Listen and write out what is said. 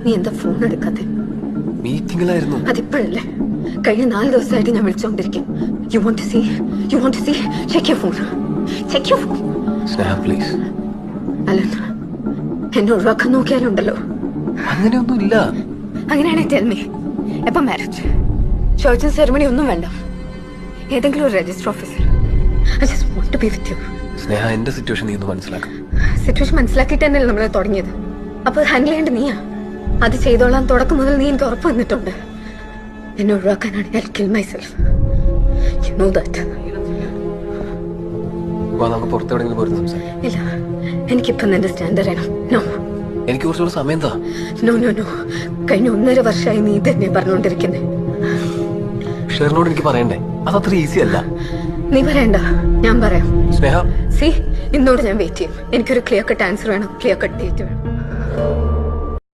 നീ എന്താ ഫോൺ എടുക്കാതെ? മീറ്റിംഗിലായിരുന്നു. അതിപ്പോഴല്ലേ? കഴിഞ്ഞ 4 ദിവസമായിട്ട് ഞാൻ വിളിച്ചോണ്ടിരിക്കും. You want to see check your phone. Sneha please. Alan, എന്നെ ഒഴിവാക്കാൻ നോക്കിയാലുണ്ടല്ലോ. അങ്ങനെയൊന്നും ഇല്ല. അങ്ങനെയാണെങ്കിൽ ടെൽ മീ, എപ്പം മാരേജ്? ചർച്ചും സെറമണി ഒന്നും വേണ്ട, ഏതെങ്കിലും ഒരു രജിസ്റ്റർ ഓഫീസിൽ. I just want to be with you. Sneha, എന്റെ സിറ്റുവേഷൻ നീ ഒന്ന് മനസ്സിലാക്കും. സിറ്റുവേഷൻ മനസ്സിലാക്കിയിട്ട് തന്നെയല്ലേ നമ്മളെ തുടങ്ങിയത്. അപ്പൊ ഹാൻഡിൽ ചെയ്യേണ്ട നീയാ. അത് ചെയ്തോളാൻ തുടക്കം മുതൽ നീ എനിക്ക് ഉറപ്പ് വന്നിട്ടുണ്ട്. എന്നെ ഒഴിവാക്കാനാണ് I'll kill myself. You know that. നമുക്ക് പുറത്തെവിടെയെങ്കിലും പോയിരുന്നു സംസാരിക്കാം. ഇല്ല, എനിക്കിപ്പം നിന്റെ സ്റ്റാൻഡ് അറിയണം. നോ, എനിക്ക് കുറച്ചുകൂടെ സമയം എന്താ? No no no. കഴിഞ്ഞ 1.5 വർഷമായി നീ ഇതന്നെ പറഞ്ഞുകൊണ്ടിരിക്കുന്നേ. ഷെറിനോട് എനിക്ക് പറയണ്ടേ? അതത്ര ഈസി അല്ല. നീ പറയണ്ട, ഞാൻ പറയാം. സ്നേഹ, സി, ഇന്നോട് ഞാൻ വെയിറ്റ് ചെയ്യും. എനിക്കൊരു ക്ലിയർ കട്ട് ആൻസർ വേണം, ക്ലിയർ കട്ട് ഡേറ്റ് വേണം.